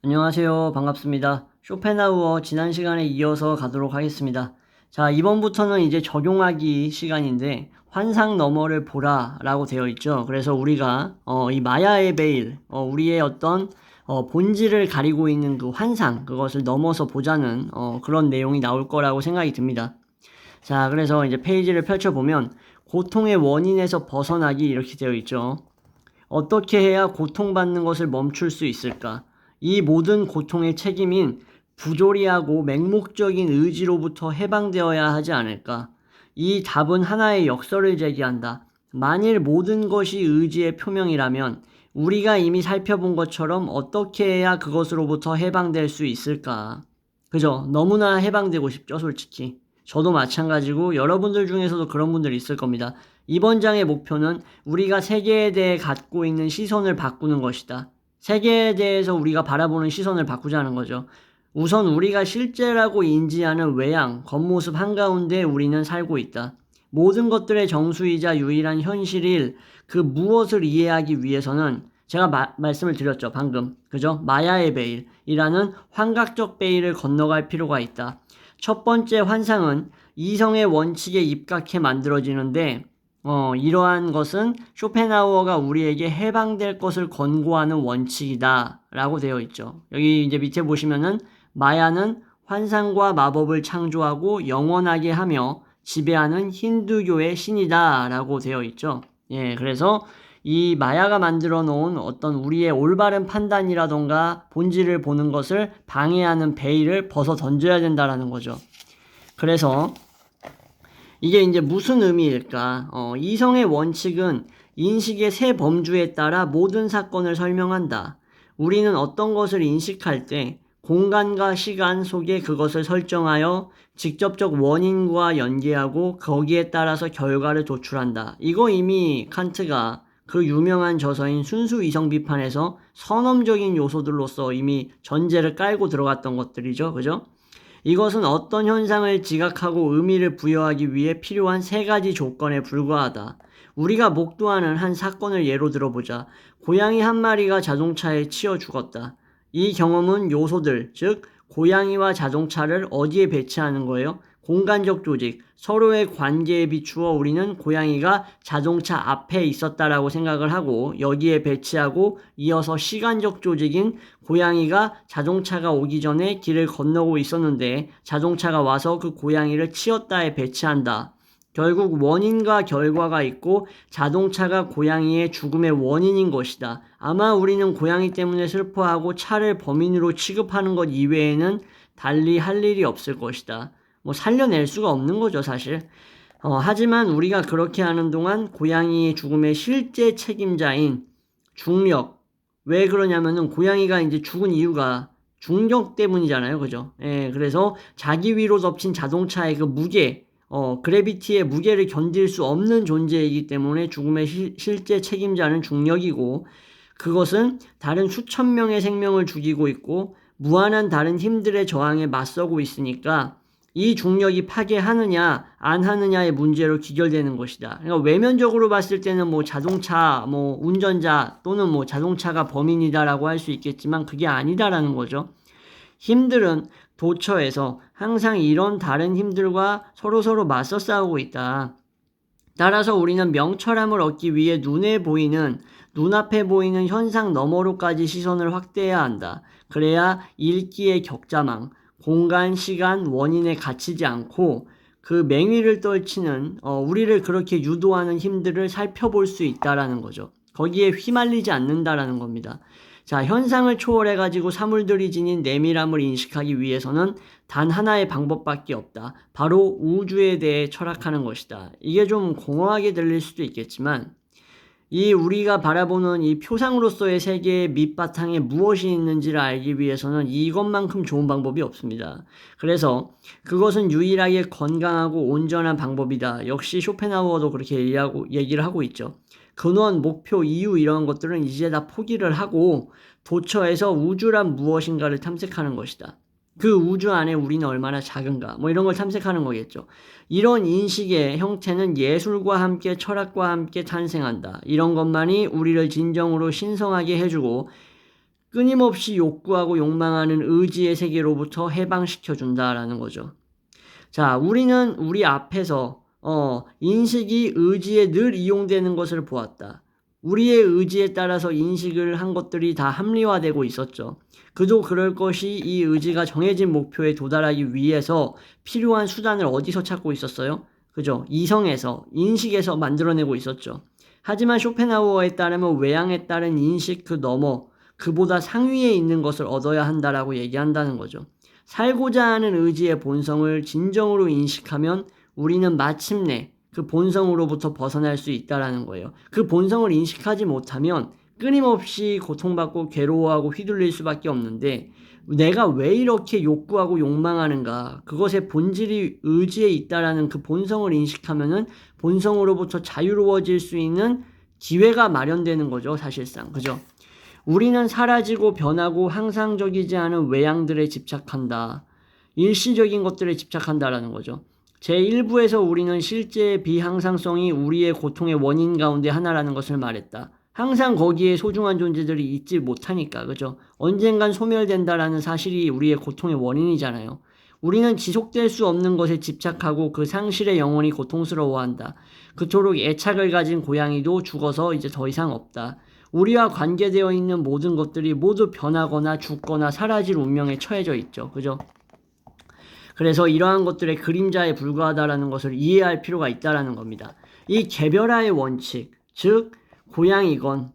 안녕하세요. 반갑습니다. 쇼펜하우어 지난 시간에 이어서 가도록 하겠습니다. 자, 이번부터는 이제 적용하기 시간인데 환상 너머를 보라 라고 되어 있죠. 그래서 우리가 이 마야의 베일, 우리의 어떤 본질을 가리고 있는 그 환상, 그것을 넘어서 보자는 그런 내용이 나올 거라고 생각이 듭니다. 자, 그래서 이제 페이지를 펼쳐보면 고통의 원인에서 벗어나기 이렇게 되어 있죠. 어떻게 해야 고통받는 것을 멈출 수 있을까? 이 모든 고통의 책임인 부조리하고 맹목적인 의지로부터 해방되어야 하지 않을까? 이 답은 하나의 역설을 제기한다. 만일 모든 것이 의지의 표명이라면 우리가 이미 살펴본 것처럼 어떻게 해야 그것으로부터 해방될 수 있을까? 그죠? 너무나 해방되고 싶죠, 솔직히. 저도 마찬가지고 여러분들 중에서도 그런 분들 있을 겁니다. 이번 장의 목표는 우리가 세계에 대해 갖고 있는 시선을 바꾸는 것이다. 세계에 대해서 우리가 바라보는 시선을 바꾸자는 거죠. 우선 우리가 실제라고 인지하는 외양, 겉모습 한가운데 우리는 살고 있다. 모든 것들의 정수이자 유일한 현실일 그 무엇을 이해하기 위해서는 제가 말씀을 드렸죠, 방금. 그죠? 마야의 베일이라는 환각적 베일을 건너갈 필요가 있다. 첫 번째 환상은 이성의 원칙에 입각해 만들어지는데 이러한 것은 쇼펜하우어가 우리에게 해방될 것을 권고하는 원칙이다 라고 되어 있죠. 여기 이제 밑에 보시면은 마야는 환상과 마법을 창조하고 영원하게 하며 지배하는 힌두교의 신이다 라고 되어 있죠. 예, 그래서 이 마야가 만들어 놓은 어떤 우리의 올바른 판단이라던가 본질을 보는 것을 방해하는 베일을 벗어 던져야 된다라는 거죠. 그래서 이게 이제 무슨 의미일까? 이성의 원칙은 인식의 세 범주에 따라 모든 사건을 설명한다. 우리는 어떤 것을 인식할 때 공간과 시간 속에 그것을 설정하여 직접적 원인과 연계하고 거기에 따라서 결과를 도출한다. 이거 이미 칸트가 그 유명한 저서인 순수 이성 비판에서 선험적인 요소들로서 이미 전제를 깔고 들어갔던 것들이죠. 그죠? 이것은 어떤 현상을 지각하고 의미를 부여하기 위해 필요한 세 가지 조건에 불과하다. 우리가 목도하는 한 사건을 예로 들어보자. 고양이 한 마리가 자동차에 치여 죽었다. 이 경험은 요소들, 즉 고양이와 자동차를 어디에 배치하는 거예요? 공간적 조직, 서로의 관계에 비추어 우리는 고양이가 자동차 앞에 있었다라고 생각을 하고 여기에 배치하고 이어서 시간적 조직인 고양이가 자동차가 오기 전에 길을 건너고 있었는데 자동차가 와서 그 고양이를 치었다에 배치한다. 결국 원인과 결과가 있고 자동차가 고양이의 죽음의 원인인 것이다. 아마 우리는 고양이 때문에 슬퍼하고 차를 범인으로 취급하는 것 이외에는 달리 할 일이 없을 것이다. 살려낼 수가 없는 거죠, 사실. 하지만 우리가 그렇게 하는 동안 고양이의 죽음의 실제 책임자인 중력, 왜 그러냐면은 고양이가 이제 죽은 이유가 중력 때문이잖아요. 그죠? 예, 그래서 자기 위로 덮친 자동차의 그 무게, 그래비티의 무게를 견딜 수 없는 존재이기 때문에 죽음의 실제 책임자는 중력이고 그것은 다른 수천 명의 생명을 죽이고 있고 무한한 다른 힘들의 저항에 맞서고 있으니까 이 중력이 파괴하느냐 안 하느냐의 문제로 귀결되는 것이다. 그러니까 외면적으로 봤을 때는 자동차 운전자 또는 자동차가 범인이다라고 할 수 있겠지만 그게 아니다라는 거죠. 힘들은 도처에서 항상 이런 다른 힘들과 서로 맞서 싸우고 있다. 따라서 우리는 명철함을 얻기 위해 눈앞에 보이는 현상 너머로까지 시선을 확대해야 한다. 그래야 읽기의 격자망, 공간, 시간, 원인에 갇히지 않고 그 맹위를 떨치는 우리를 그렇게 유도하는 힘들을 살펴볼 수 있다라는 거죠. 거기에 휘말리지 않는다라는 겁니다. 자, 현상을 초월해가지고 사물들이 지닌 내밀함을 인식하기 위해서는 단 하나의 방법밖에 없다. 바로 우주에 대해 철학하는 것이다. 이게 좀 공허하게 들릴 수도 있겠지만 이 우리가 바라보는 이 표상으로서의 세계의 밑바탕에 무엇이 있는지를 알기 위해서는 이것만큼 좋은 방법이 없습니다. 그래서 그것은 유일하게 건강하고 온전한 방법이다. 역시 쇼펜하우어도 그렇게 얘기를 하고 있죠. 근원, 목표, 이유 이런 것들은 이제 다 포기를 하고 도처에서 우주란 무엇인가를 탐색하는 것이다. 그 우주 안에 우리는 얼마나 작은가 이런 걸 탐색하는 거겠죠. 이런 인식의 형태는 예술과 함께 철학과 함께 탄생한다. 이런 것만이 우리를 진정으로 신성하게 해주고 끊임없이 욕구하고 욕망하는 의지의 세계로부터 해방시켜준다라는 거죠. 자, 우리는 우리 앞에서 인식이 의지에 늘 이용되는 것을 보았다. 우리의 의지에 따라서 인식을 한 것들이 다 합리화되고 있었죠. 그도 그럴 것이 이 의지가 정해진 목표에 도달하기 위해서 필요한 수단을 어디서 찾고 있었어요? 그죠? 이성에서, 인식에서 만들어내고 있었죠. 하지만 쇼펜하우어에 따르면 외향에 따른 인식 그 너머, 그보다 상위에 있는 것을 얻어야 한다라고 얘기한다는 거죠. 살고자 하는 의지의 본성을 진정으로 인식하면 우리는 마침내 그 본성으로부터 벗어날 수 있다라는 거예요. 그 본성을 인식하지 못하면 끊임없이 고통받고 괴로워하고 휘둘릴 수밖에 없는데, 내가 왜 이렇게 욕구하고 욕망하는가, 그것의 본질이 의지에 있다라는 그 본성을 인식하면은 본성으로부터 자유로워질 수 있는 기회가 마련되는 거죠, 사실상. 그죠? 우리는 사라지고 변하고 항상적이지 않은 외향들에 집착한다. 일시적인 것들에 집착한다라는 거죠. 제1부에서 우리는 실제의 비항상성이 우리의 고통의 원인 가운데 하나라는 것을 말했다. 항상 거기에 소중한 존재들이 있지 못하니까, 그죠? 언젠간 소멸된다라는 사실이 우리의 고통의 원인이잖아요. 우리는 지속될 수 없는 것에 집착하고 그 상실의 영혼이 고통스러워한다. 그토록 애착을 가진 고양이도 죽어서 이제 더 이상 없다. 우리와 관계되어 있는 모든 것들이 모두 변하거나 죽거나 사라질 운명에 처해져 있죠. 그죠? 그래서 이러한 것들의 그림자에 불과하다라는 것을 이해할 필요가 있다라는 겁니다. 이 개별화의 원칙, 즉 고양이건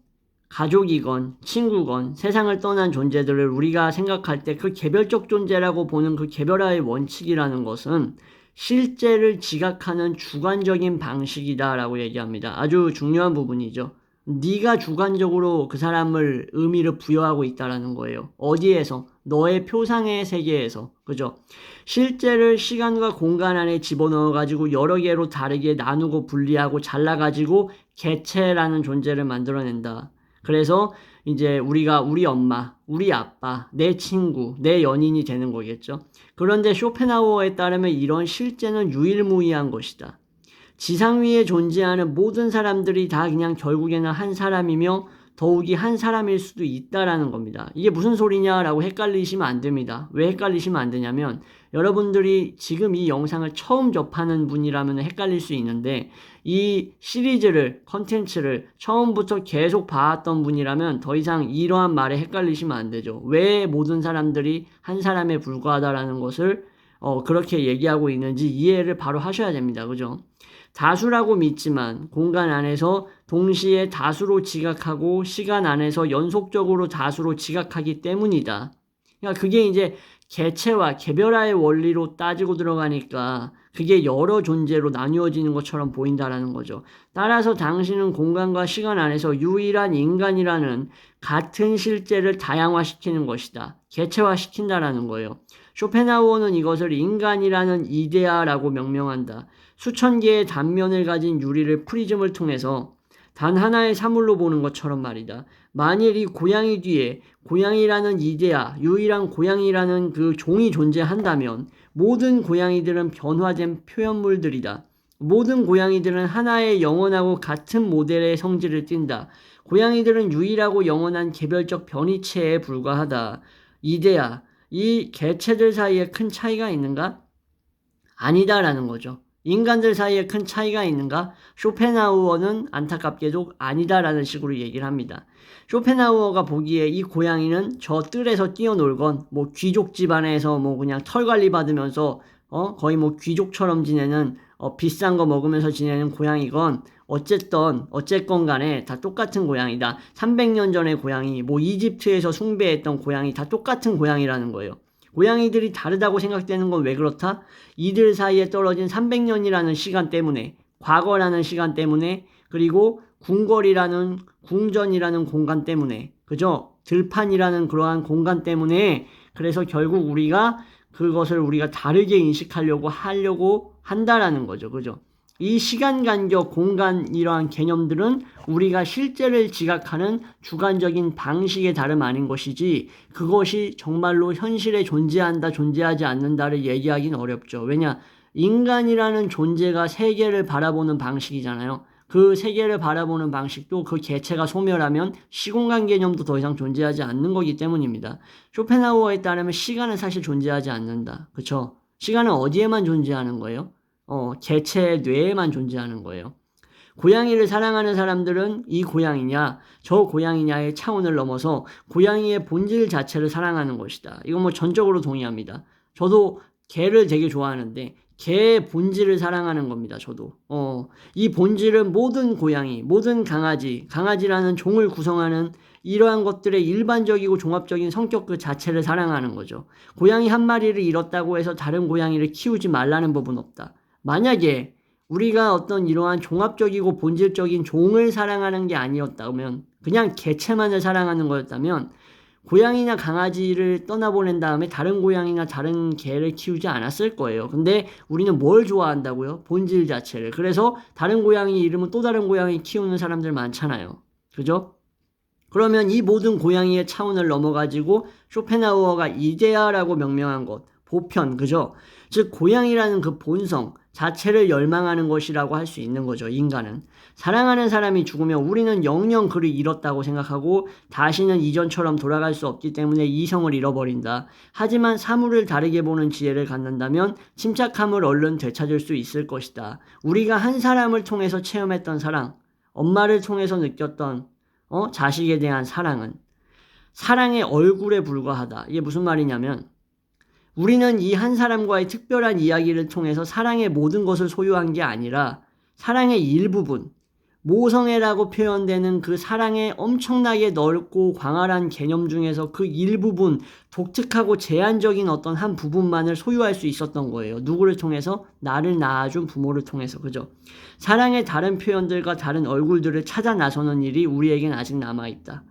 가족이건 친구건 세상을 떠난 존재들을 우리가 생각할 때 그 개별적 존재라고 보는 그 개별화의 원칙이라는 것은 실제를 지각하는 주관적인 방식이다라고 얘기합니다. 아주 중요한 부분이죠. 네가 주관적으로 그 사람을 의미를 부여하고 있다라는 거예요. 어디에서? 너의 표상의 세계에서. 그죠? 실제를 시간과 공간 안에 집어넣어 가지고 여러 개로 다르게 나누고 분리하고 잘라 가지고 개체라는 존재를 만들어낸다. 그래서 이제 우리가 우리 엄마, 우리 아빠, 내 친구, 내 연인이 되는 거겠죠. 그런데 쇼펜하우어에 따르면 이런 실제는 유일무이한 것이다. 지상 위에 존재하는 모든 사람들이 다 그냥 결국에는 한 사람이며 더욱이 한 사람일 수도 있다라는 겁니다. 이게 무슨 소리냐라고 헷갈리시면 안 됩니다. 왜 헷갈리시면 안 되냐면 여러분들이 지금 이 영상을 처음 접하는 분이라면 헷갈릴 수 있는데 이 시리즈를, 컨텐츠를 처음부터 계속 봐왔던 분이라면 더 이상 이러한 말에 헷갈리시면 안 되죠. 왜 모든 사람들이 한 사람에 불과하다라는 것을 그렇게 얘기하고 있는지 이해를 바로 하셔야 됩니다. 그죠? 다수라고 믿지만 공간 안에서 동시에 다수로 지각하고 시간 안에서 연속적으로 다수로 지각하기 때문이다. 그러니까 그게 이제 개체와 개별화의 원리로 따지고 들어가니까 그게 여러 존재로 나뉘어지는 것처럼 보인다라는 거죠. 따라서 당신은 공간과 시간 안에서 유일한 인간이라는 같은 실제를 다양화시키는 것이다. 개체화시킨다라는 거예요. 쇼펜하우어는 이것을 인간이라는 이데아라고 명명한다. 수천 개의 단면을 가진 유리를 프리즘을 통해서 단 하나의 사물로 보는 것처럼 말이다. 만일 이 고양이 뒤에 고양이라는 이데아, 유일한 고양이라는 그 종이 존재한다면 모든 고양이들은 변화된 표현물들이다. 모든 고양이들은 하나의 영원하고 같은 모델의 성질을 띈다. 고양이들은 유일하고 영원한 개별적 변이체에 불과하다. 이데아, 이 개체들 사이에 큰 차이가 있는가? 아니다라는 거죠. 인간들 사이에 큰 차이가 있는가? 쇼펜하우어는 안타깝게도 아니다라는 식으로 얘기를 합니다. 쇼펜하우어가 보기에 이 고양이는 저 뜰에서 뛰어놀건 뭐 귀족 집안에서 뭐 그냥 털 관리 받으면서 거의 뭐 귀족처럼 지내는 비싼 거 먹으면서 지내는 고양이건 어쨌건 간에 다 똑같은 고양이다. 300년 전의 고양이, 뭐 이집트에서 숭배했던 고양이 다 똑같은 고양이라는 거예요. 고양이들이 다르다고 생각되는 건 왜 그렇다? 이들 사이에 떨어진 300년이라는 시간 때문에, 과거라는 시간 때문에, 그리고 궁전이라는 공간 때문에, 그죠? 들판이라는 그러한 공간 때문에, 그래서 결국 그것을 우리가 다르게 인식하려고 한다라는 거죠. 그죠? 이 시간 간격, 공간 이러한 개념들은 우리가 실제를 지각하는 주관적인 방식의 다름 아닌 것이지 그것이 정말로 현실에 존재한다, 존재하지 않는다를 얘기하기는 어렵죠. 왜냐? 인간이라는 존재가 세계를 바라보는 방식이잖아요. 그 세계를 바라보는 방식도 그 개체가 소멸하면 시공간 개념도 더 이상 존재하지 않는 거기 때문입니다. 쇼펜하우어에 따르면 시간은 사실 존재하지 않는다. 그쵸? 시간은 어디에만 존재하는 거예요? 개체의 뇌에만 존재하는 거예요. 고양이를 사랑하는 사람들은 이 고양이냐 저 고양이냐의 차원을 넘어서 고양이의 본질 자체를 사랑하는 것이다. 이건 뭐 전적으로 동의합니다. 저도 개를 되게 좋아하는데 개의 본질을 사랑하는 겁니다. 저도. 이 본질은 모든 고양이, 모든 강아지라는 종을 구성하는 이러한 것들의 일반적이고 종합적인 성격 그 자체를 사랑하는 거죠. 고양이 한 마리를 잃었다고 해서 다른 고양이를 키우지 말라는 법은 없다. 만약에 우리가 어떤 이러한 종합적이고 본질적인 종을 사랑하는 게 아니었다면, 그냥 개체만을 사랑하는 거였다면 고양이나 강아지를 떠나보낸 다음에 다른 고양이나 다른 개를 키우지 않았을 거예요. 근데 우리는 뭘 좋아한다고요? 본질 자체를. 그래서 다른 고양이 이름은 또 다른 고양이 키우는 사람들 많잖아요. 그죠? 그러면 이 모든 고양이의 차원을 넘어가지고 쇼펜하우어가 이데아라고 명명한 것, 보편, 그죠? 즉 고양이라는 그 본성 자체를 열망하는 것이라고 할 수 있는 거죠. 인간은. 사랑하는 사람이 죽으면 우리는 영영 그를 잃었다고 생각하고 다시는 이전처럼 돌아갈 수 없기 때문에 이성을 잃어버린다. 하지만 사물을 다르게 보는 지혜를 갖는다면 침착함을 얼른 되찾을 수 있을 것이다. 우리가 한 사람을 통해서 체험했던 사랑, 엄마를 통해서 느꼈던 자식에 대한 사랑은 사랑의 얼굴에 불과하다. 이게 무슨 말이냐면 우리는 이 한 사람과의 특별한 이야기를 통해서 사랑의 모든 것을 소유한 게 아니라 사랑의 일부분, 모성애라고 표현되는 그 사랑의 엄청나게 넓고 광활한 개념 중에서 그 일부분, 독특하고 제한적인 어떤 한 부분만을 소유할 수 있었던 거예요. 누구를 통해서? 나를 낳아준 부모를 통해서. 그죠? 사랑의 다른 표현들과 다른 얼굴들을 찾아 나서는 일이 우리에겐 아직 남아있다.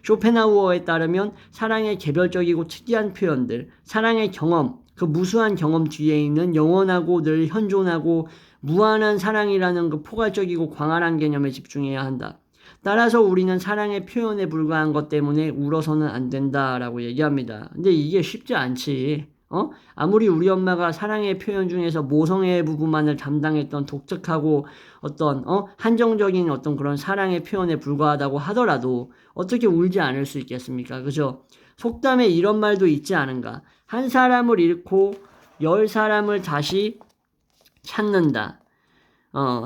쇼펜하우어에 따르면 사랑의 개별적이고 특이한 표현들, 사랑의 경험, 그 무수한 경험 뒤에 있는 영원하고 늘 현존하고 무한한 사랑이라는 그 포괄적이고 광활한 개념에 집중해야 한다. 따라서 우리는 사랑의 표현에 불과한 것 때문에 울어서는 안 된다라고 얘기합니다. 근데 이게 쉽지 않지. 아무리 우리 엄마가 사랑의 표현 중에서 모성애의 부분만을 담당했던 독특하고 어떤 한정적인 어떤 그런 사랑의 표현에 불과하다고 하더라도 어떻게 울지 않을 수 있겠습니까? 그죠? 속담에 이런 말도 있지 않은가? 한 사람을 잃고 10사람을 다시 찾는다.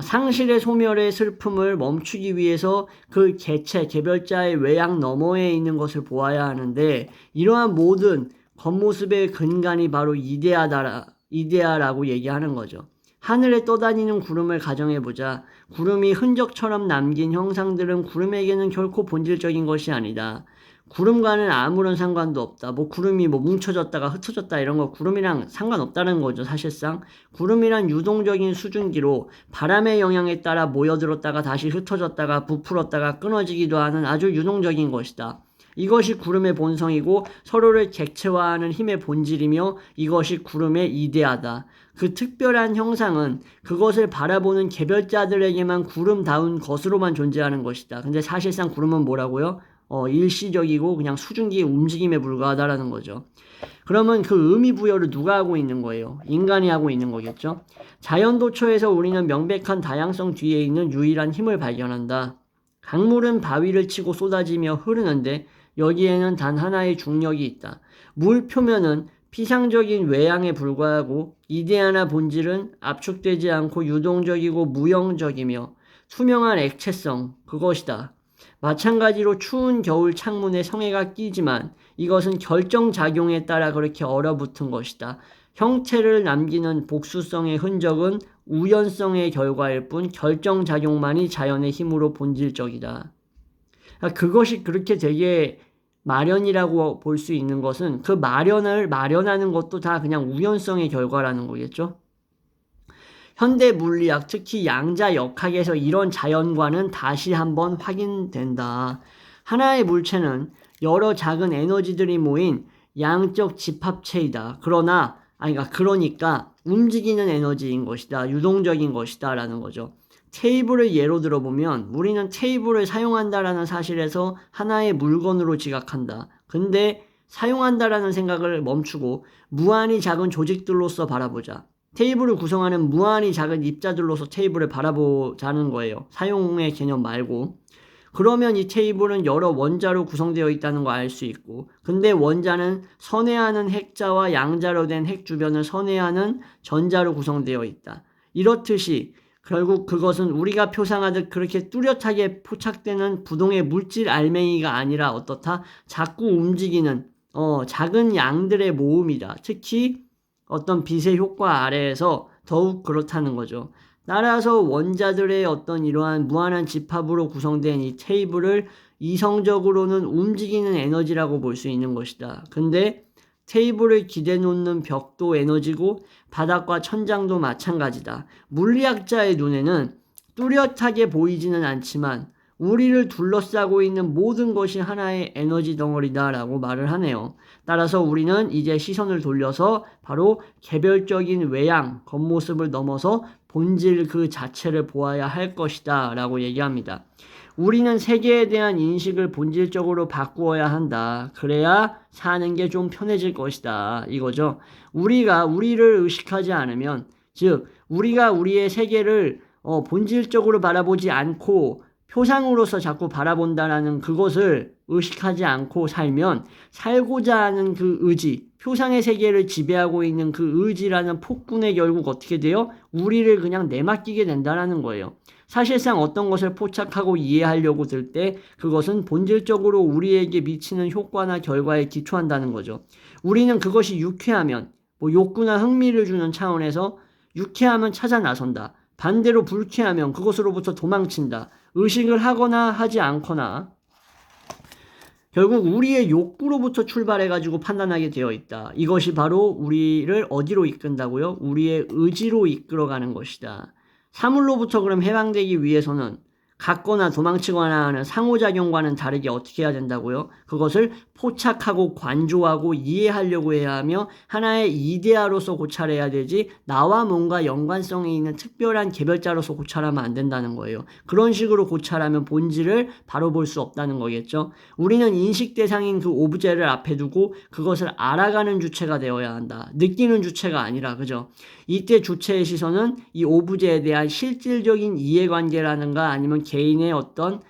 상실의 소멸의 슬픔을 멈추기 위해서 그 개별자의 외양 너머에 있는 것을 보아야 하는데 이러한 모든 겉모습의 근간이 바로 이데아라고 얘기하는 거죠. 하늘에 떠다니는 구름을 가정해보자. 구름이 흔적처럼 남긴 형상들은 구름에게는 결코 본질적인 것이 아니다. 구름과는 아무런 상관도 없다. 구름이 뭉쳐졌다가 흩어졌다 이런 거 구름이랑 상관없다는 거죠. 사실상 구름이란 유동적인 수증기로 바람의 영향에 따라 모여들었다가 다시 흩어졌다가 부풀었다가 끊어지기도 하는 아주 유동적인 것이다. 이것이 구름의 본성이고 서로를 객체화하는 힘의 본질이며 이것이 구름의 이데아다. 그 특별한 형상은 그것을 바라보는 개별자들에게만 구름다운 것으로만 존재하는 것이다. 근데 사실상 구름은 뭐라고요? 일시적이고 그냥 수증기의 움직임에 불과하다라는 거죠. 그러면 그 의미 부여를 누가 하고 있는 거예요? 인간이 하고 있는 거겠죠? 자연도처에서 우리는 명백한 다양성 뒤에 있는 유일한 힘을 발견한다. 강물은 바위를 치고 쏟아지며 흐르는데 여기에는 단 하나의 중력이 있다. 물 표면은 피상적인 외양에 불과하고 이데아나 본질은 압축되지 않고 유동적이고 무형적이며 투명한 액체성, 그것이다. 마찬가지로 추운 겨울 창문에 성에가 끼지만 이것은 결정작용에 따라 그렇게 얼어붙은 것이다. 형체를 남기는 복수성의 흔적은 우연성의 결과일 뿐 결정작용만이 자연의 힘으로 본질적이다. 그것이 그렇게 되게 마련이라고 볼 수 있는 것은 그 마련을 마련하는 것도 다 그냥 우연성의 결과라는 거겠죠. 현대 물리학, 특히 양자 역학에서 이런 자연과는 다시 한번 확인된다. 하나의 물체는 여러 작은 에너지들이 모인 양적 집합체이다. 그러니까 움직이는 에너지인 것이다. 유동적인 것이다. 라는 거죠. 테이블을 예로 들어보면 우리는 테이블을 사용한다라는 사실에서 하나의 물건으로 지각한다. 근데 사용한다라는 생각을 멈추고 무한히 작은 조직들로서 바라보자. 테이블을 구성하는 무한히 작은 입자들로서 테이블을 바라보자는 거예요. 사용의 개념 말고. 그러면 이 테이블은 여러 원자로 구성되어 있다는 거 알 수 있고, 근데 원자는 선회하는 핵자와 양자로 된 핵 주변을 선회하는 전자로 구성되어 있다. 이렇듯이 결국 그것은 우리가 표상하듯 그렇게 뚜렷하게 포착되는 부동의 물질 알맹이가 아니라 어떻다? 자꾸 움직이는 작은 양들의 모음이다. 특히 어떤 빛의 효과 아래에서 더욱 그렇다는 거죠. 따라서 원자들의 어떤 이러한 무한한 집합으로 구성된 이 테이블을 이성적으로는 움직이는 에너지라고 볼 수 있는 것이다. 근데 테이블을 기대 놓는 벽도 에너지고 바닥과 천장도 마찬가지다. 물리학자의 눈에는 뚜렷하게 보이지는 않지만 우리를 둘러싸고 있는 모든 것이 하나의 에너지 덩어리다라고 말을 하네요. 따라서 우리는 이제 시선을 돌려서 바로 개별적인 외양, 겉모습을 넘어서 본질 그 자체를 보아야 할 것이다 라고 얘기합니다. 우리는 세계에 대한 인식을 본질적으로 바꾸어야 한다. 그래야 사는 게 좀 편해질 것이다. 이거죠. 우리가 우리를 의식하지 않으면, 즉 우리가 우리의 세계를 본질적으로 바라보지 않고 표상으로서 자꾸 바라본다라는 그것을 의식하지 않고 살면 살고자 하는 그 의지, 표상의 세계를 지배하고 있는 그 의지라는 폭군에 결국 어떻게 돼요? 우리를 그냥 내맡기게 된다라는 거예요. 사실상 어떤 것을 포착하고 이해하려고 들 때 그것은 본질적으로 우리에게 미치는 효과나 결과에 기초한다는 거죠. 우리는 그것이 유쾌하면, 욕구나 흥미를 주는 차원에서 유쾌하면 찾아 나선다. 반대로 불쾌하면 그것으로부터 도망친다. 의식을 하거나 하지 않거나 결국 우리의 욕구로부터 출발해가지고 판단하게 되어 있다. 이것이 바로 우리를 어디로 이끈다고요? 우리의 의지로 이끌어가는 것이다. 사물로부터 그럼 해방되기 위해서는 갖거나 도망치거나 하는 상호작용과는 다르게 어떻게 해야 된다고요? 그것을 포착하고 관조하고 이해하려고 해야 하며 하나의 이데아로서 고찰해야 되지 나와 뭔가 연관성이 있는 특별한 개별자로서 고찰하면 안 된다는 거예요. 그런 식으로 고찰하면 본질을 바로 볼 수 없다는 거겠죠. 우리는 인식 대상인 그 오브제를 앞에 두고 그것을 알아가는 주체가 되어야 한다. 느끼는 주체가 아니라, 그죠? 이때 주체의 시선은 이 오브제에 대한 실질적인 이해관계라는가 아니면 개인의 어떤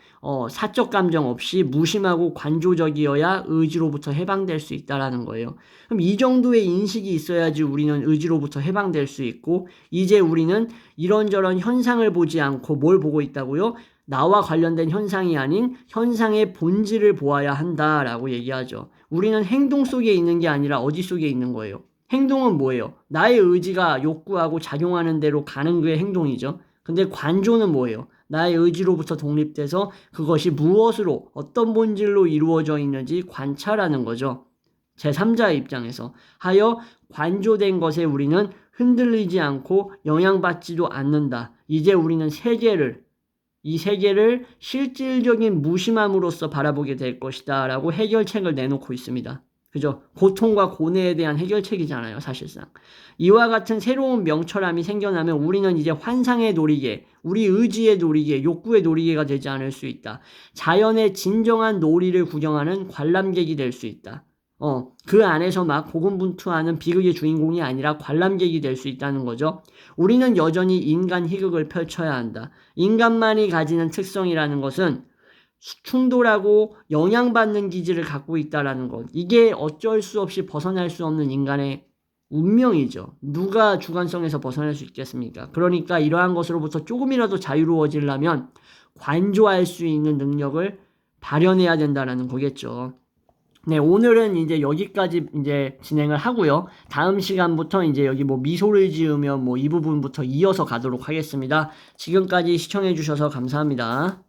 사적 감정 없이 무심하고 관조적이어야 의지로부터 해방될 수 있다라는 거예요. 그럼 이 정도의 인식이 있어야지 우리는 의지로부터 해방될 수 있고, 이제 우리는 이런저런 현상을 보지 않고 뭘 보고 있다고요? 나와 관련된 현상이 아닌 현상의 본질을 보아야 한다라고 얘기하죠. 우리는 행동 속에 있는 게 아니라 어디 속에 있는 거예요? 행동은 뭐예요? 나의 의지가 욕구하고 작용하는 대로 가는 그의 행동이죠. 근데 관조는 뭐예요? 나의 의지로부터 독립돼서 그것이 무엇으로, 어떤 본질로 이루어져 있는지 관찰하는 거죠. 제3자의 입장에서 하여 관조된 것에 우리는 흔들리지 않고 영향받지도 않는다. 이제 우리는 이 세계를 실질적인 무심함으로써 바라보게 될 것이다 라고 해결책을 내놓고 있습니다. 그죠? 고통과 고뇌에 대한 해결책이잖아요, 사실상. 이와 같은 새로운 명철함이 생겨나면 우리는 이제 환상의 놀이개, 우리 의지의 놀이개, 욕구의 놀이개가 되지 않을 수 있다. 자연의 진정한 놀이를 구경하는 관람객이 될 수 있다. 그 안에서 막 고군분투하는 비극의 주인공이 아니라 관람객이 될 수 있다는 거죠. 우리는 여전히 인간 희극을 펼쳐야 한다. 인간만이 가지는 특성이라는 것은 충돌하고 영향받는 기질을 갖고 있다라는 것. 이게 어쩔 수 없이 벗어날 수 없는 인간의 운명이죠. 누가 주관성에서 벗어날 수 있겠습니까? 그러니까 이러한 것으로부터 조금이라도 자유로워지려면 관조할 수 있는 능력을 발현해야 된다라는 거겠죠. 네, 오늘은 이제 여기까지 이제 진행을 하고요. 다음 시간부터 이제 여기 미소를 지으면 이 부분부터 이어서 가도록 하겠습니다. 지금까지 시청해 주셔서 감사합니다.